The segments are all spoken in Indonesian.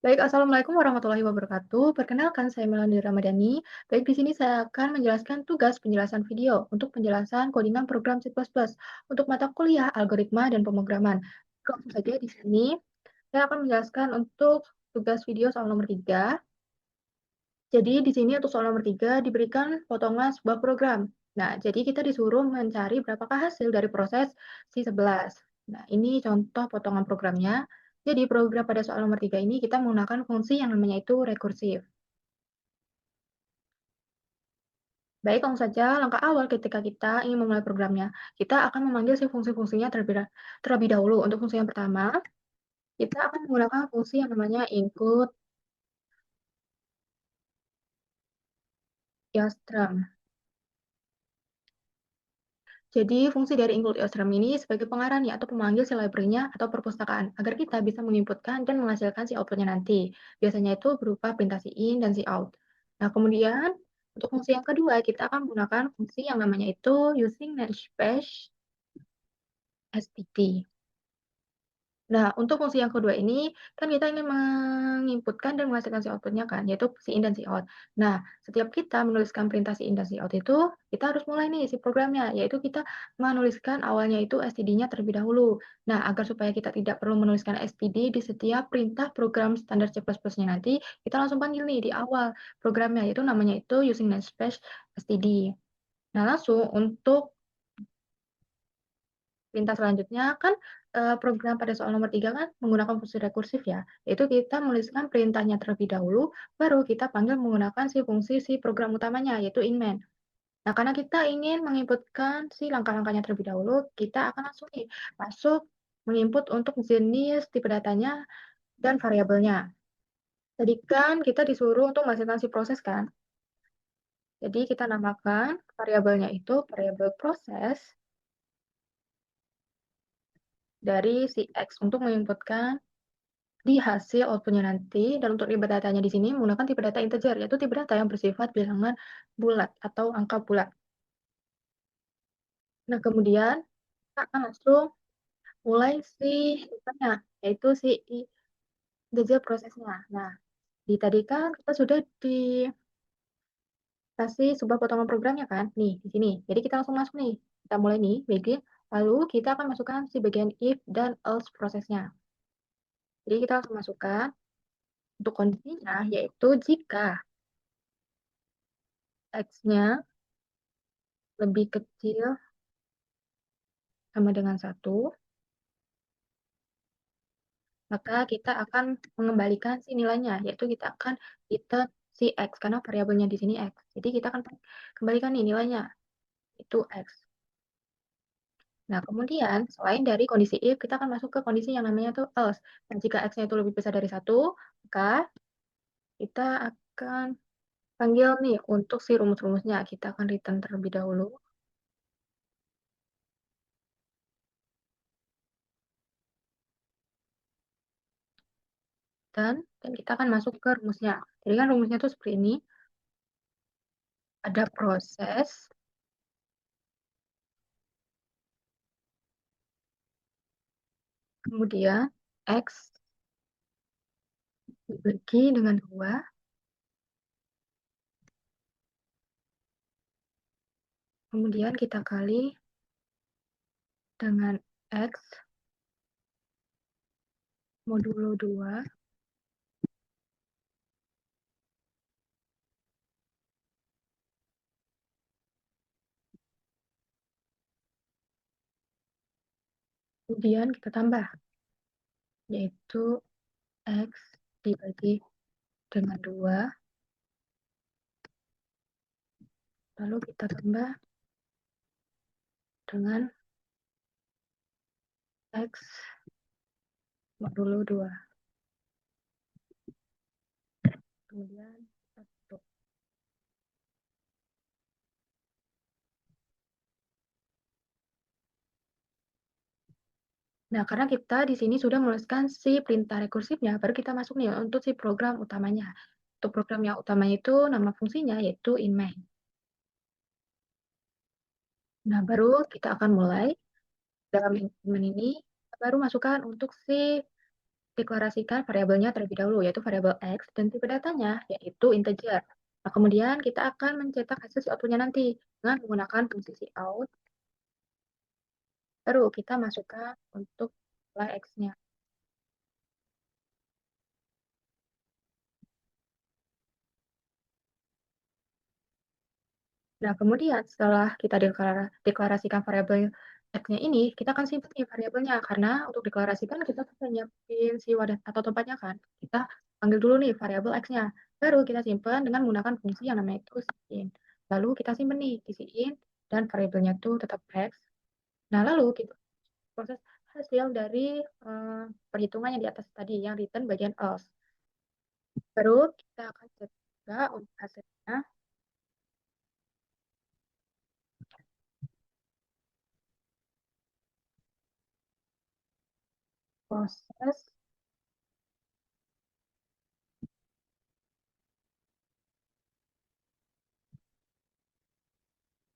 Baik, Assalamualaikum warahmatullahi wabarakatuh. Perkenalkan, saya Melani Ramadhani. Baik, di sini saya akan menjelaskan tugas penjelasan video untuk penjelasan codingan program C++ untuk mata kuliah algoritma dan pemrograman. Langsung saja di sini, saya akan menjelaskan untuk tugas video soal nomor 3. Jadi, di sini untuk soal nomor 3 diberikan potongan sebuah program. Nah, jadi kita disuruh mencari berapakah hasil dari proses C11. Nah, ini contoh potongan programnya. Jadi, program pada soal nomor 3 ini kita menggunakan fungsi yang namanya itu rekursif. Baik, langsung saja langkah awal ketika kita ingin memulai programnya. Kita akan memanggil si fungsi-fungsinya terlebih dahulu. Untuk fungsi yang pertama, kita akan menggunakan fungsi yang namanya include eostrum. Jadi, fungsi dari include eostrum ini sebagai pengarah nih, atau pemanggil si library-nya atau perpustakaan, agar kita bisa menginputkan dan menghasilkan si output-nya nanti. Biasanya itu berupa perintah si in dan si out. Nah, kemudian untuk fungsi yang kedua, kita akan menggunakan fungsi yang namanya itu using namespace std. Nah, untuk fungsi yang kedua ini, kan kita ingin menginputkan dan menghasilkan si output-nya kan, yaitu si in dan si out. Nah, setiap kita menuliskan perintah si in dan si out itu, kita harus mulai nih si programnya, yaitu kita menuliskan awalnya itu std-nya terlebih dahulu. Nah, agar supaya kita tidak perlu menuliskan std di setiap perintah program standar C++-nya nanti, kita langsung panggil nih di awal programnya, yaitu namanya itu using namespace std. Nah, langsung untuk perintah selanjutnya kan, program pada soal nomor 3 kan menggunakan fungsi rekursif ya, yaitu kita menuliskan perintahnya terlebih dahulu, baru kita panggil menggunakan si fungsi si program utamanya, yaitu in-main. Nah, karena kita ingin menginputkan si langkah-langkahnya terlebih dahulu, kita akan langsung nih masuk menginput untuk jenis tipe datanya dan variabelnya. Tadi kan kita disuruh untuk menghasilkan si proses kan, jadi kita namakan variabelnya itu variabel proses dari si X untuk menginputkan di hasil output-nya nanti, dan untuk tipe datanya di sini menggunakan tipe data integer, yaitu tipe data yang bersifat bilangan bulat atau angka bulat. Nah, kemudian kita akan langsung mulai si tipenya, yaitu si integer prosesnya. Nah, tadi kan kita sudah dikasih sebuah potongan programnya kan, nih di sini. Jadi kita langsung masuk nih, kita mulai nih, begin. Lalu kita akan masukkan si bagian if dan else prosesnya. Jadi kita langsung masukkan untuk kondisinya, yaitu jika X-nya lebih kecil sama dengan 1, maka kita akan mengembalikan si nilainya, yaitu kita akan return si X, karena variabelnya di sini X. Jadi kita akan kembalikan nih nilainya, itu X. Nah, kemudian selain dari kondisi if, kita akan masuk ke kondisi yang namanya tuh else. Nah, jika X-nya itu lebih besar dari 1, maka kita akan panggil nih untuk si rumus-rumusnya. Kita akan return terlebih dahulu. Dan kita akan masuk ke rumusnya. Jadi kan rumusnya tuh seperti ini. Ada proses, kemudian X dibagi dengan 2, kemudian kita kali dengan X modulo 2, kemudian kita tambah, yaitu X dibagi dengan 2, lalu kita tambah dengan X modulo 2. Kemudian kita tutup. Nah, karena kita di sini sudah menuliskan si perintah rekursifnya, baru kita masuk nih untuk si program utamanya. Untuk program yang utamanya itu nama fungsinya yaitu in-main. Nah, baru kita akan mulai dalam in-main ini, baru masukkan untuk si deklarasikan variabelnya terlebih dahulu, yaitu variabel X, dan tipe datanya, yaitu integer. Nah, kemudian kita akan mencetak hasil si output-nya nanti dengan menggunakan fungsi cout, baru kita masukkan untuk nilai X-nya. Nah, kemudian setelah kita deklarasikan variabel X-nya ini, kita akan simpan nih variabelnya, karena untuk deklarasikan kita sudah nyiapin si wadah atau tempatnya kan. Kita panggil dulu nih variabel X-nya, baru kita simpan dengan menggunakan fungsi yang namanya itu sin. Lalu kita simpan nih di sin, dan variabelnya itu tetap X. Nah, lalu kita proses hasil dari perhitungan yang di atas tadi, yang return bagian else. Baru kita akan cek juga untuk hasilnya, proses.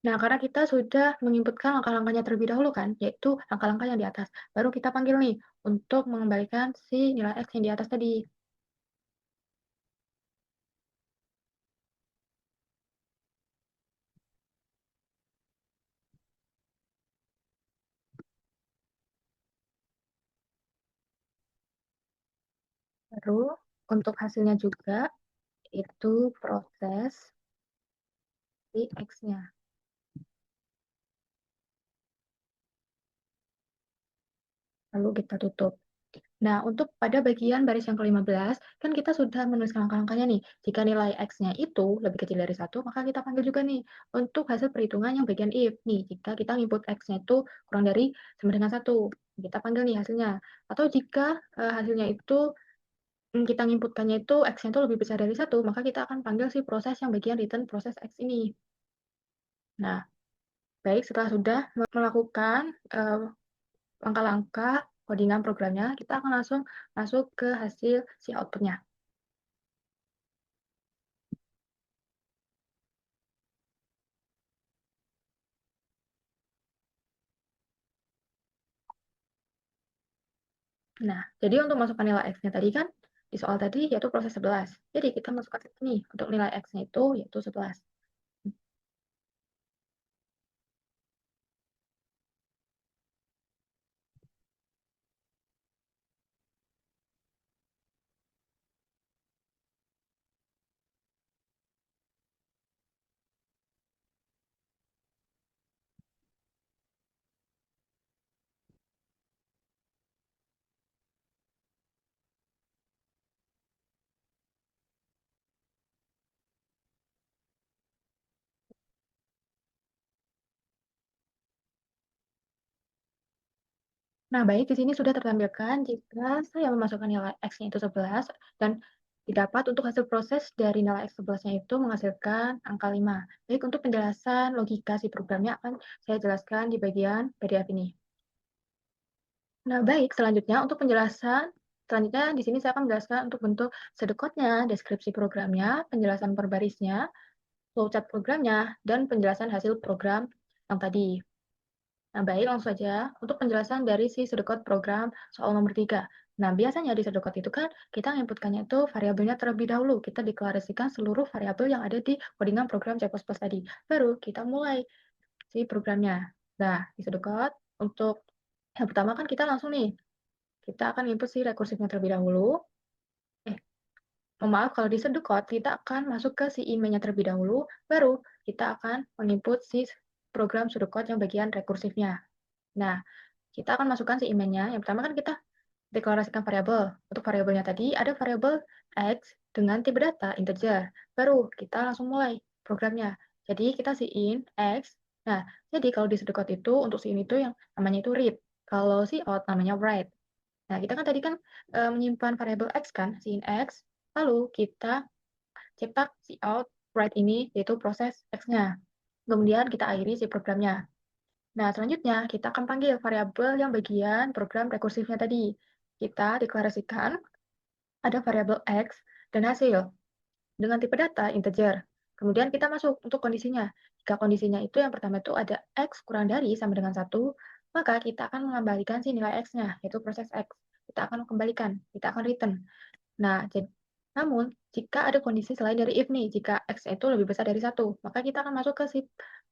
Nah, karena kita sudah menginputkan langkah-langkahnya terlebih dahulu kan, yaitu langkah-langkah yang di atas. Baru kita panggil nih untuk mengembalikan si nilai X yang di atas tadi. Baru untuk hasilnya juga itu proses si X-nya. Lalu kita tutup. Nah, untuk pada bagian baris yang ke-15, kan kita sudah menuliskan langkah-langkahnya nih. Jika nilai X-nya itu lebih kecil dari 1, maka kita panggil juga nih untuk hasil perhitungan yang bagian if. Nih, jika kita input X-nya itu kurang dari sama dengan 1, kita panggil nih hasilnya. Atau jika hasilnya itu kita inputkannya itu X-nya itu lebih besar dari 1, maka kita akan panggil si proses yang bagian return proses X ini. Nah, baik setelah sudah melakukan langkah-langkah codingan programnya, kita akan langsung masuk ke hasil si output-nya. Nah, jadi untuk masukkan nilai X-nya tadi kan, di soal tadi yaitu proses 11. Jadi kita masukkan ini untuk nilai X-nya itu yaitu 11. Nah, baik di sini sudah tertampilkan jika saya memasukkan nilai X-nya itu 11 dan didapat untuk hasil proses dari nilai X11-nya itu menghasilkan angka 5. Baik, untuk penjelasan logika si programnya akan saya jelaskan di bagian PDF ini. Nah, baik, selanjutnya untuk penjelasan, selanjutnya di sini saya akan menjelaskan untuk bentuk sedekotnya, deskripsi programnya, penjelasan per barisnya, flowchart programnya, dan penjelasan hasil program yang tadi. Nah, baik, langsung saja untuk penjelasan dari si sedekot program soal nomor 3. Nah, biasanya di sedekot itu kan kita menginputkannya itu variabelnya terlebih dahulu. Kita deklarasikan seluruh variabel yang ada di codingan program C++ tadi. Baru kita mulai si programnya. Nah, di sedekot untuk yang pertama kan kita langsung nih, kita akan input si rekursifnya terlebih dahulu. Maaf, kalau di sedekot, kita akan masuk ke si emailnya terlebih dahulu, baru kita akan menginput si program sedekot yang bagian rekursifnya. Nah, kita akan masukkan si emailnya. Yang pertama kan kita deklarasikan variabel. Untuk variabelnya tadi ada variabel X dengan tipe data integer. Baru kita langsung mulai programnya. Jadi kita si in X. Nah, jadi kalau di sedekot itu untuk si in itu yang namanya itu read. Kalau si out namanya write. Nah, kita kan tadi kan menyimpan variabel X kan, si in X. Lalu kita cetak si out write ini, yaitu proses X-nya. Kemudian kita akhiri si programnya. Nah, selanjutnya kita akan panggil variabel yang bagian program rekursifnya tadi. Kita deklarasikan ada variabel X dan hasil dengan tipe data integer. Kemudian kita masuk untuk kondisinya. Jika kondisinya itu yang pertama itu ada X kurang dari sama dengan 1, maka kita akan mengembalikan si nilai X-nya, yaitu proses X. kita akan kembalikan, kita akan return. Nah, namun jika ada kondisi selain dari if nih, jika X itu lebih besar dari satu, maka kita akan masuk ke si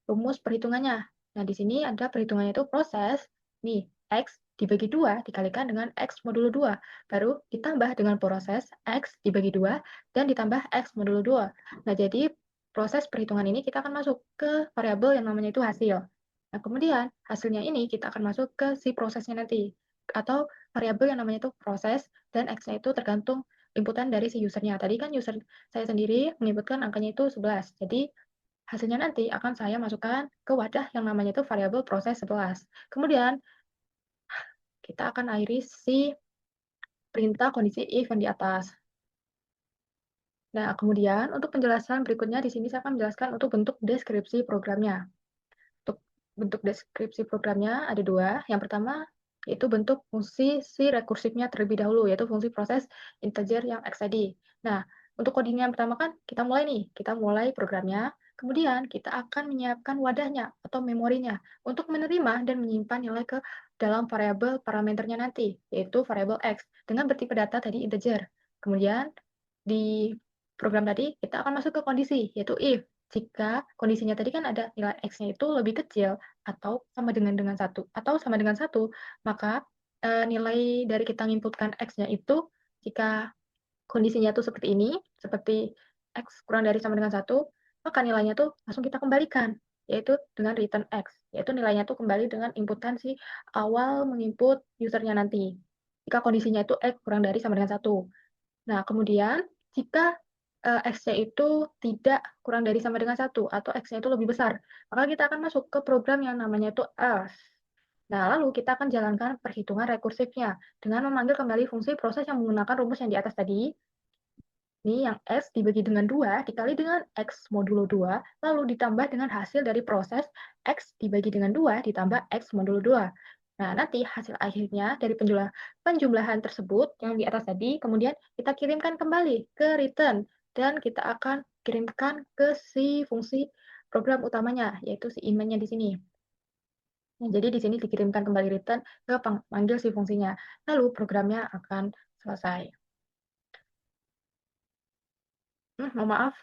rumus perhitungannya. Nah, di sini ada perhitungannya itu proses, nih, X dibagi 2 dikalikan dengan X modulo 2. Baru ditambah dengan proses X dibagi 2 dan ditambah X modulo 2. Nah, jadi proses perhitungan ini kita akan masuk ke variabel yang namanya itu hasil. Nah, kemudian hasilnya ini kita akan masuk ke si prosesnya nanti. Atau variabel yang namanya itu proses dan X-nya itu tergantung inputan dari si usernya. Tadi kan user saya sendiri menginputkan angkanya itu 11. Jadi hasilnya nanti akan saya masukkan ke wadah yang namanya itu variabel proses 11. Kemudian kita akan akhiri si perintah kondisi if yang di atas. Nah, kemudian untuk penjelasan berikutnya di sini saya akan menjelaskan untuk bentuk deskripsi programnya. Untuk bentuk deskripsi programnya ada dua. Yang pertama yaitu bentuk fungsi si rekursifnya terlebih dahulu, yaitu fungsi proses integer yang X tadi. Nah, untuk codingnya yang pertama kan kita mulai nih, kita mulai programnya, kemudian kita akan menyiapkan wadahnya atau memorinya untuk menerima dan menyimpan nilai ke dalam variabel parameternya nanti, yaitu variabel X, dengan bertipe data tadi integer. Kemudian di program tadi kita akan masuk ke kondisi, yaitu if. Jika kondisinya tadi kan ada nilai X-nya itu lebih kecil atau sama dengan satu atau sama dengan satu, maka nilai dari kita menginputkan X-nya itu jika kondisinya tuh seperti ini, seperti X kurang dari sama dengan satu, maka nilainya tuh langsung kita kembalikan, yaitu dengan return X, yaitu nilainya tuh kembali dengan inputan si awal menginput usernya nanti. Jika kondisinya itu X kurang dari sama dengan satu. Nah, kemudian jika X-nya itu tidak kurang dari sama dengan satu atau X-nya itu lebih besar, maka kita akan masuk ke program yang namanya itu else. Nah, lalu kita akan jalankan perhitungan rekursifnya dengan memanggil kembali fungsi proses yang menggunakan rumus yang di atas tadi. Ini yang X dibagi dengan 2 dikali dengan X modulo 2, lalu ditambah dengan hasil dari proses X dibagi dengan 2 ditambah X modulo 2. Nah, nanti hasil akhirnya dari penjumlahan tersebut yang di atas tadi, kemudian kita kirimkan kembali ke return, dan kita akan kirimkan ke si fungsi program utamanya, yaitu si inmain-nya di sini. Nah, jadi di sini dikirimkan kembali return ke panggil si fungsinya. Lalu programnya akan selesai. Mohon maaf,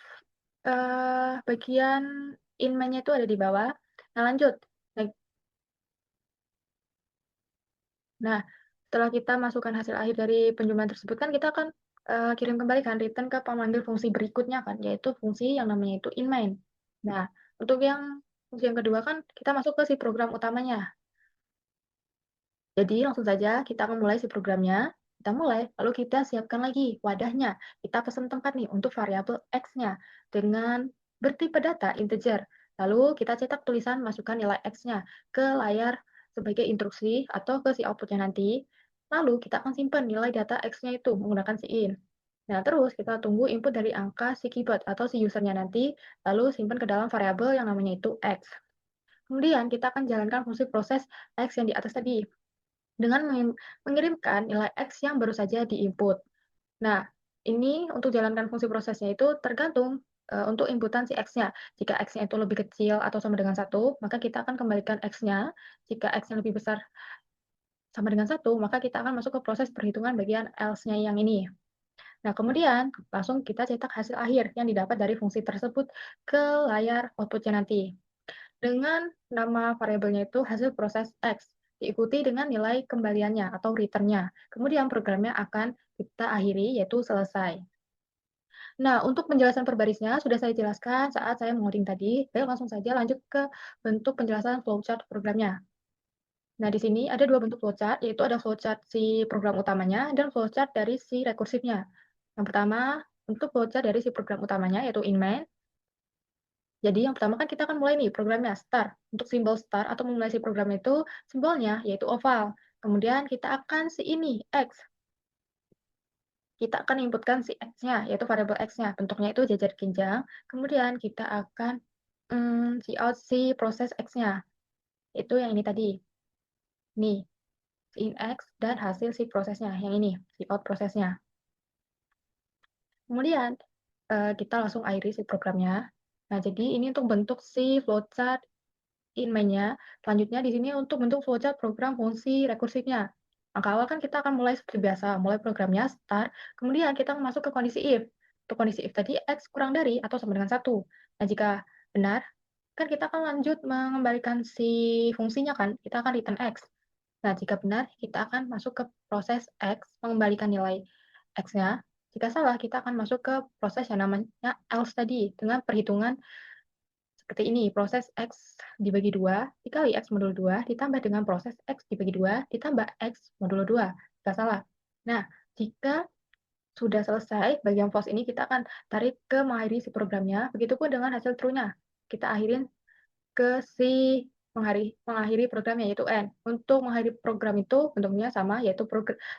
bagian inmain-nya itu ada di bawah. Nah, lanjut. Nah, nah, setelah kita masukkan hasil akhir dari penjumlahan tersebut, kan kita akan kirim kembali kan return ke pemanggil fungsi berikutnya kan, yaitu fungsi yang namanya itu inmain. Nah, untuk yang fungsi yang kedua kan kita masuk ke si program utamanya. Jadi langsung saja kita akan mulai si programnya. Kita mulai, lalu kita siapkan lagi wadahnya. Kita pesan tempat nih untuk variabel X-nya dengan bertipe data integer. Lalu kita cetak tulisan masukkan nilai X-nya ke layar sebagai instruksi atau ke si outputnya nanti. Lalu kita akan simpan nilai data X-nya itu menggunakan si in. Nah, terus kita tunggu input dari angka si keyboard atau si usernya nanti, lalu simpan ke dalam variabel yang namanya itu X. Kemudian kita akan jalankan fungsi proses X yang di atas tadi dengan mengirimkan nilai X yang baru saja di-input. Nah, ini untuk jalankan fungsi prosesnya itu tergantung untuk inputan si X-nya. Jika X-nya itu lebih kecil atau sama dengan satu, maka kita akan kembalikan X-nya. Jika X-nya lebih besar sama dengan satu, maka kita akan masuk ke proses perhitungan bagian else-nya yang ini. Nah, kemudian langsung kita cetak hasil akhir yang didapat dari fungsi tersebut ke layar output-nya nanti. Dengan nama variabelnya itu hasil proses X, diikuti dengan nilai kembaliannya atau return-nya. Kemudian programnya akan kita akhiri, yaitu selesai. Nah, untuk penjelasan per barisnya sudah saya jelaskan saat saya mengoding tadi. Baik, langsung saja lanjut ke bentuk penjelasan flowchart programnya. Nah, di sini ada dua bentuk flowchart, yaitu ada flowchart si program utamanya dan flowchart dari si rekursifnya. Yang pertama, untuk flowchart dari si program utamanya, yaitu inmain. Jadi yang pertama kan kita akan mulai nih programnya start. Untuk simbol start atau memulai si program itu simbolnya yaitu oval. Kemudian kita akan si ini X. Kita akan inputkan si X-nya yaitu variabel X-nya. Bentuknya itu jajar genjang. Kemudian kita akan si out si proses X-nya. Itu yang ini tadi. Nih, si in X dan hasil si prosesnya yang ini, si out prosesnya. Kemudian kita langsung akhiri si programnya. Nah, jadi ini untuk bentuk si flowchart in main-nya. Selanjutnya di sini untuk bentuk flowchart program fungsi rekursifnya. Langkah awal kan kita akan mulai seperti biasa, mulai programnya start, kemudian kita masuk ke kondisi if. Untuk kondisi if tadi X kurang dari atau sama dengan 1. Nah, jika benar, kan kita akan lanjut mengembalikan si fungsinya kan, kita akan return X. Nah, jika benar, kita akan masuk ke proses X, mengembalikan nilai X-nya. Jika salah, kita akan masuk ke proses yang namanya else tadi, dengan perhitungan seperti ini, proses X dibagi 2 dikali X modulo 2 ditambah dengan proses X dibagi 2 ditambah X modulo 2. Jika salah. Nah, jika sudah selesai bagian false ini, kita akan tarik ke mengakhiri si programnya, begitupun dengan hasil true-nya. Kita akhirin ke si mengakhiri programnya, yaitu N. Untuk mengakhiri program itu bentuknya sama, yaitu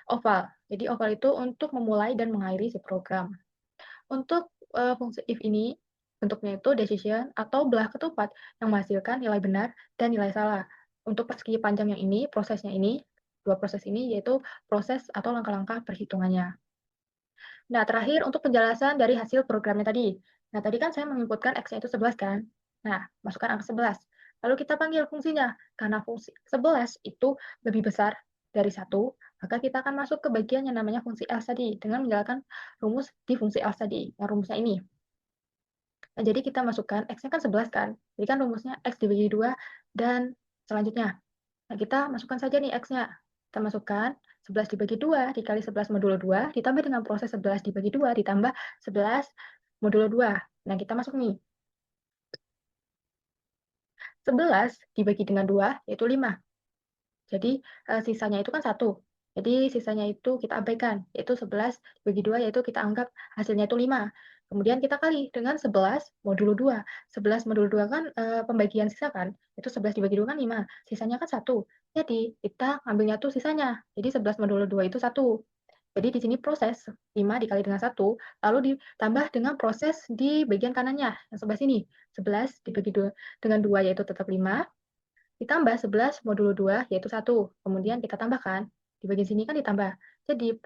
oval. Jadi oval itu untuk memulai dan mengakhiri si program. Untuk fungsi if ini, bentuknya itu decision atau belah ketupat yang menghasilkan nilai benar dan nilai salah. Untuk persegi panjang yang ini, prosesnya ini, dua proses ini yaitu proses atau langkah-langkah perhitungannya. Nah, terakhir untuk penjelasan dari hasil programnya tadi. Nah, tadi kan saya menginputkan X-nya itu 11 kan? Nah, masukkan angka 11. Lalu kita panggil fungsinya. Karena fungsi 11 itu lebih besar dari 1, maka kita akan masuk ke bagian yang namanya fungsi else tadi dengan menjalankan rumus di fungsi else tadi, yang rumusnya ini. Nah, jadi kita masukkan X-nya kan 11 kan? Jadi kan rumusnya X dibagi 2 dan selanjutnya. Nah, kita masukkan saja nih X-nya. Kita masukkan 11 dibagi 2 dikali 11 modulo 2 ditambah dengan proses 11 dibagi 2 ditambah 11 modulo 2. Nah, kita masuk nih. 11 dibagi dengan 2 yaitu 5. Jadi sisanya itu kan 1. Jadi sisanya itu kita abaikan, yaitu 11 dibagi 2 yaitu kita anggap hasilnya itu 5. Kemudian kita kali dengan 11 modulo 2. 11 modulo 2 kan pembagian sisa kan, itu 11 dibagi 2 kan 5. Sisanya kan 1. Jadi kita ambilnya tuh sisanya. Jadi 11 modulo 2 itu 1. Jadi di sini proses 5 dikali dengan 1, lalu ditambah dengan proses di bagian kanannya, yang sebelah sini. 11 dibagi 2 dengan 2 yaitu tetap 5, ditambah 11 modulo 2 yaitu 1. Kemudian kita tambahkan, di bagian sini kan ditambah. Jadi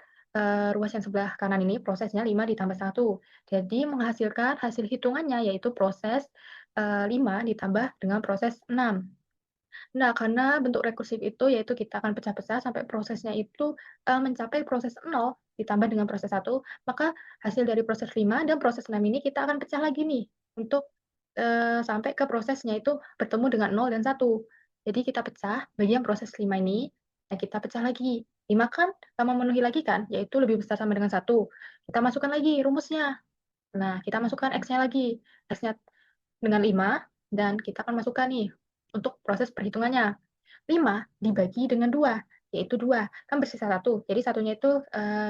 ruas yang sebelah kanan ini prosesnya 5 ditambah 1. Jadi menghasilkan hasil hitungannya yaitu proses 5 ditambah dengan proses 6. Nah, karena bentuk rekursif itu yaitu kita akan pecah-pecah sampai prosesnya itu mencapai proses 0 ditambah dengan proses 1, maka hasil dari proses 5 dan proses 6 ini kita akan pecah lagi nih untuk sampai ke prosesnya itu bertemu dengan 0 dan 1. Jadi kita pecah bagian proses 5 ini, nah kita pecah lagi. 5 kan memenuhi lagi kan, yaitu lebih besar sama dengan 1. Kita masukkan lagi rumusnya. Nah, kita masukkan X-nya lagi. X-nya dengan 5, dan kita akan masukkan nih untuk proses perhitungannya. 5 dibagi dengan 2, yaitu 2. Kan bersisa 1. Jadi satunya itu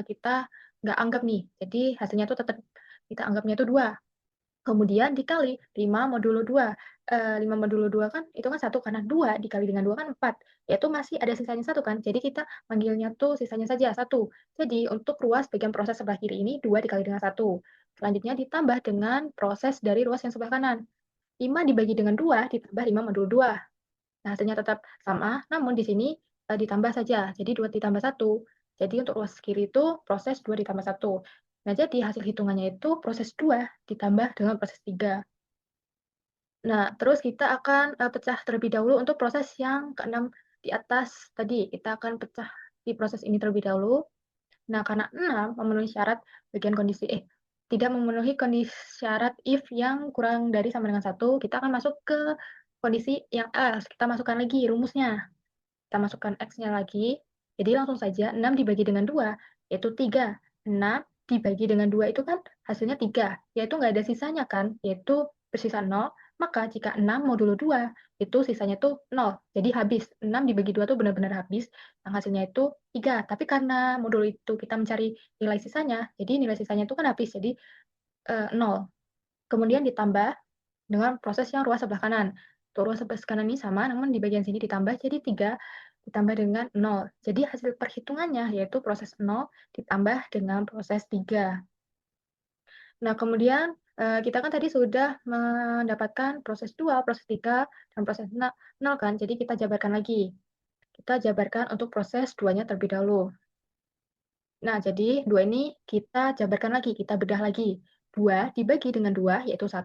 kita nggak anggap nih. Jadi hasilnya itu tetap kita anggapnya itu 2. Kemudian dikali 5 modulo 2. 5 modulo 2 kan itu kan 1 karena 2 dikali dengan 2 kan 4. Yaitu masih ada sisanya 1 kan. Jadi kita manggilnya tuh sisanya saja 1. Jadi untuk ruas bagian proses sebelah kiri ini 2 dikali dengan 1. Selanjutnya ditambah dengan proses dari ruas yang sebelah kanan. 5 dibagi dengan 2 ditambah 5 modulo 2. Nah, hasilnya tetap sama, namun di sini ditambah saja. Jadi 2 ditambah 1. Jadi untuk ruas kiri itu proses 2 ditambah 1. Nah, jadi hasil hitungannya itu proses 2 ditambah dengan proses 3. Nah, terus kita akan pecah terlebih dahulu untuk proses yang keenam di atas tadi. Kita akan pecah di proses ini terlebih dahulu. Nah, karena 6 memenuhi syarat bagian kondisi tidak memenuhi kondisi syarat if yang kurang dari sama dengan 1, kita akan masuk ke kondisi yang else. Kita masukkan lagi rumusnya. Kita masukkan X-nya lagi. Jadi langsung saja 6 dibagi dengan 2, yaitu 3. 6 dibagi dengan 2 itu kan hasilnya 3, yaitu nggak ada sisanya kan, yaitu bersisa 0. Maka jika 6 modulo 2, itu sisanya tuh 0. Jadi habis. 6 dibagi 2 tuh benar-benar habis, yang hasilnya itu 3. Tapi karena modulo itu kita mencari nilai sisanya, jadi nilai sisanya itu kan habis, jadi 0. Kemudian ditambah dengan proses yang ruas sebelah kanan. Untuk ruas sebelah kanan ini sama, namun di bagian sini ditambah jadi 3 ditambah dengan 0. Jadi hasil perhitungannya yaitu proses 0 ditambah dengan proses 3. Nah, kemudian kita kan tadi sudah mendapatkan proses 2, proses 3, dan proses 0 kan, jadi kita jabarkan lagi. Kita jabarkan untuk proses 2-nya terlebih dahulu. Nah, jadi 2 ini kita jabarkan lagi, kita bedah lagi. 2 dibagi dengan 2, yaitu 1.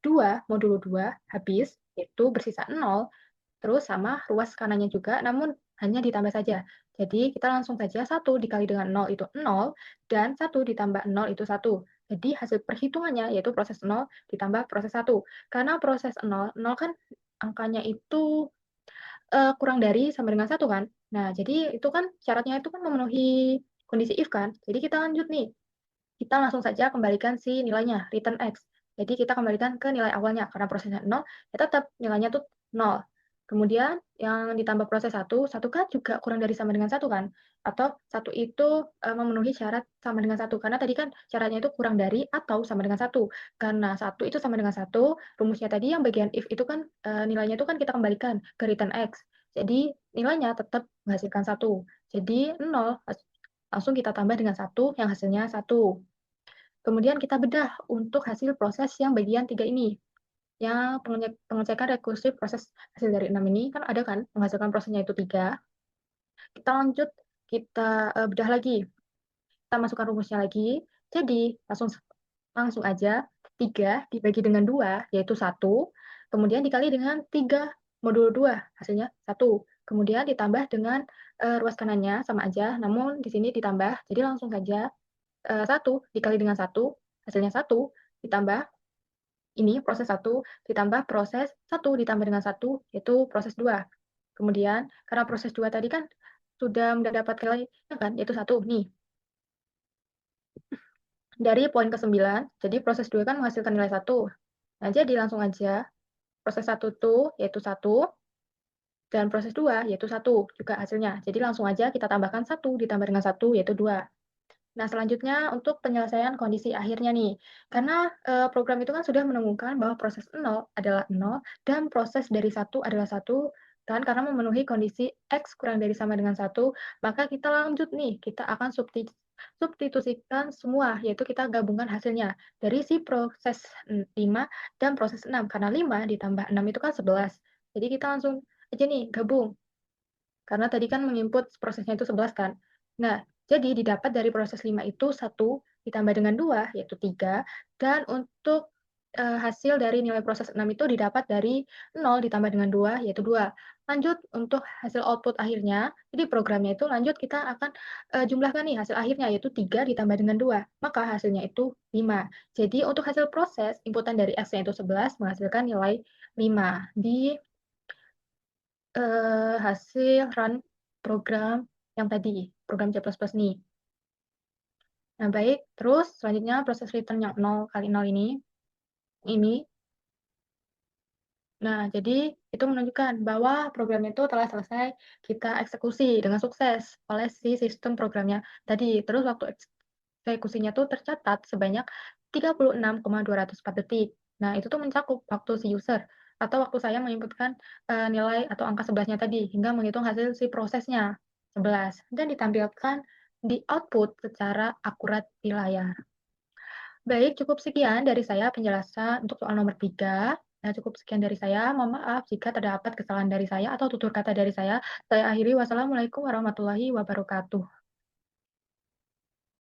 2 modulo 2 habis, itu bersisa 0. terus sama ruas kanannya juga, namun hanya ditambah saja. Jadi kita langsung saja 1 dikali dengan 0 itu 0, dan 1 ditambah 0 itu 1. Jadi hasil perhitungannya yaitu proses 0 ditambah proses 1. Karena proses 0, 0 kan angkanya itu, kurang dari sama dengan 1 kan. Nah, jadi itu kan syaratnya itu kan memenuhi kondisi if kan. Jadi kita lanjut nih, kita langsung saja kembalikan si nilainya, return X. Jadi kita kembalikan ke nilai awalnya, karena prosesnya 0, ya tetap nilainya tuh 0. Kemudian yang ditambah proses 1, 1 kan juga kurang dari sama dengan 1 kan? Atau 1 itu, memenuhi syarat sama dengan 1, karena tadi kan syaratnya itu kurang dari atau sama dengan 1. Karena 1 itu sama dengan 1, rumusnya tadi yang bagian if itu kan, nilainya itu kan kita kembalikan ke return X. Jadi nilainya tetap menghasilkan 1. Jadi 0, langsung kita tambah dengan 1 yang hasilnya 1. Kemudian kita bedah untuk hasil proses yang bagian 3 ini, yang pengecekan rekursif proses hasil dari 6 ini, kan ada kan menghasilkan prosesnya itu 3. Kita lanjut, kita, bedah lagi, kita masukkan rumusnya lagi. Jadi langsung aja 3 dibagi dengan 2 yaitu 1, kemudian dikali dengan 3 modulo 2 hasilnya 1, kemudian ditambah dengan, ruas kanannya sama aja, namun di sini ditambah, jadi langsung saja 1 dikali dengan 1, hasilnya 1, ditambah ini proses 1, ditambah proses 1 ditambah dengan 1, yaitu proses 2. Kemudian karena proses 2 tadi kan sudah mendapatkan nilainya kan, yaitu 1 nih, dari poin ke-9, jadi proses 2 kan menghasilkan nilai 1. Nah, jadi langsung aja proses 1 tuh yaitu 1, dan proses 2 yaitu 1 juga hasilnya. Jadi langsung aja kita tambahkan 1 ditambah dengan 1 yaitu 2. Nah, selanjutnya untuk penyelesaian kondisi akhirnya nih. Karena, program itu kan sudah menemukan bahwa proses 0 adalah 0 dan proses dari 1 adalah 1 kan, karena memenuhi kondisi X kurang dari sama dengan 1, maka kita lanjut nih, kita akan substitusikan semua, yaitu kita gabungkan hasilnya dari si proses 5 dan proses 6, karena 5 ditambah 6 itu kan 11. Jadi kita langsung aja nih gabung. Karena tadi kan menginput prosesnya itu 11 kan. Nah, jadi didapat dari proses 5 itu 1 ditambah dengan 2 yaitu 3, dan untuk, hasil dari nilai proses 6 itu didapat dari 0 ditambah dengan 2 yaitu 2. Lanjut untuk hasil output akhirnya, jadi programnya itu lanjut kita akan, jumlahkan nih hasil akhirnya yaitu 3 ditambah dengan 2, maka hasilnya itu 5. Jadi untuk hasil proses, inputan dari X-nya itu 11 menghasilkan nilai 5 di hasil run program yang tadi, program C++ nih. Nah, baik, terus selanjutnya proses return yang 0 kali 0 ini. Nah, jadi itu menunjukkan bahwa program itu telah selesai kita eksekusi dengan sukses oleh si sistem programnya tadi. Terus waktu eksekusinya tuh tercatat sebanyak 36,204 detik. Nah, itu tuh mencakup waktu si user atau waktu saya menginputkan, nilai atau angka 11-nya tadi hingga menghitung hasil si prosesnya 11 dan ditampilkan di output secara akurat di layar. Baik, cukup sekian dari saya penjelasan untuk soal nomor 3. Nah, cukup sekian dari saya. Mohon maaf jika terdapat kesalahan dari saya atau tutur kata dari saya. Saya akhiri, wassalamualaikum warahmatullahi wabarakatuh.